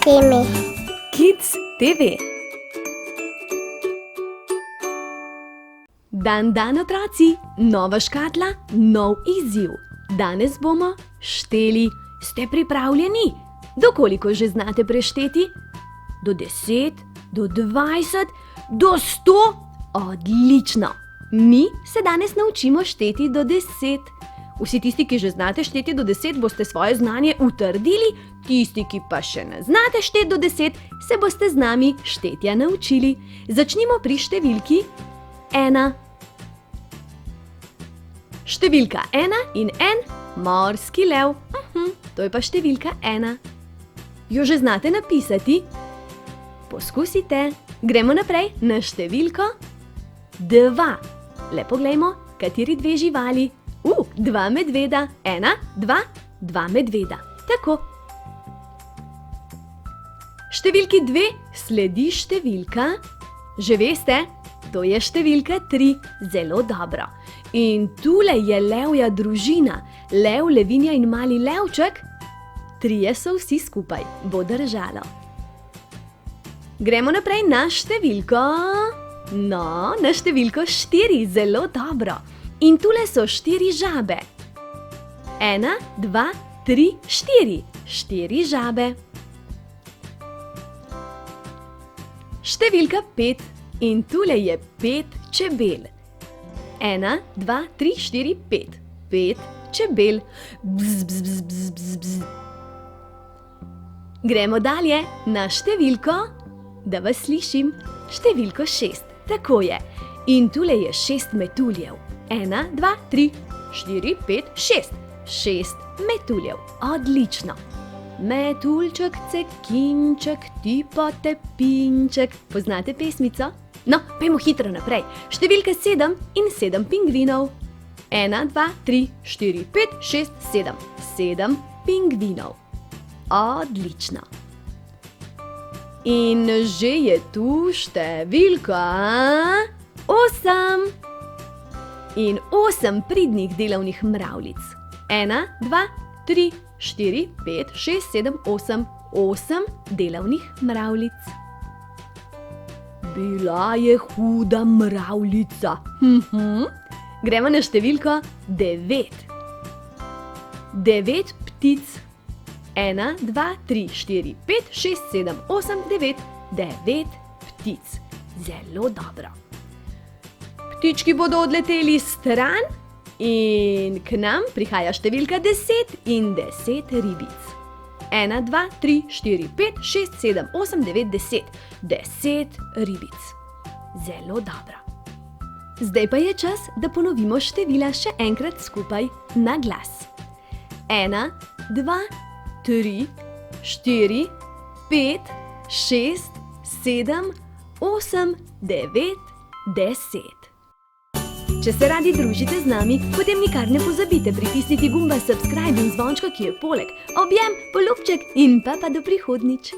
TV. Kids TV. Dan, otroci, nova škatla, nov izziv. Danes bomo šteli. Ste pripravljeni? Do koliko že znate prešteti? Do 10, do 20, do 100? Odlično! Mi se danes naučimo šteti do 10. Vsi tisti, ki že znate šteti do 10, boste svoje znanje utrdili, tisti, ki pa še ne znate šteti do 10, se boste z nami štetja naučili. Začnimo pri številki 1. Številka 1 in en morski lev. To je pa številka 1. Jo že znate napisati? Poskusite. Gremo naprej na številko 2. Lepo glejmo, kateri dve živali. Dva medveda. 1, 2, 2 medveda. Tako. Številki 2 sledi številka, že veste, to je številka 3. Zelo dobro. In tule je levja družina. Lev, levinja in mali levček. 3 so vsi skupaj. Bo držalo. Gremo naprej na številko. Na številko 4. Zelo dobro. In tule so 4 žabe. 1, 2, 3, 4. 4 žabe. Številka 5. In tule je 5 čebel. 1, 2, 3, 4, 5. 5 čebel. Bzz, bzz, bzz, bzz, bzz, bzz. Gremo dalje na številko, da vas slišim, številko 6. Tako je. In tule je 6 metuljev. 1, 2, 3, 4, 5, 6. 6 metuljev. Odlično. Metuljček, cekinček, ti pa tepinček. Poznate pesmico? No, pojmo hitro naprej. Številka 7 in 7 pingvinov. 1, 2, 3, 4, 5, 6, 7. 7 pingvinov. Odlično. In že je tu številka 8. In 8 pridnih delavnih mravljic. 1, 2, 3, 4, 5, 6, 7, 8. 8 delavnih mravljic. Bila je huda mravljica. Gremo na številko 9. 9 ptic. 1, 2, 3, 4, 5, 6, 7, 8, 9. 9 ptic. Zelo dobro. Ptički bodo odleteli stran in k nam prihaja številka 10 in 10 ribic. 1, 2, 3, 4, 5, 6, 7, 8, 9, 10. 10 ribic. Zelo dobro. Zdaj pa je čas, da ponovimo števila še enkrat skupaj na glas. 1, 2, 3, 4, 5, 6, 7, 8, 9, 10. Če se radi družite z nami, potem nikar ne pozabite pritisniti gumba subscribe in zvončka, ki je poleg. Objem, poljubček in pa do prihodnjič.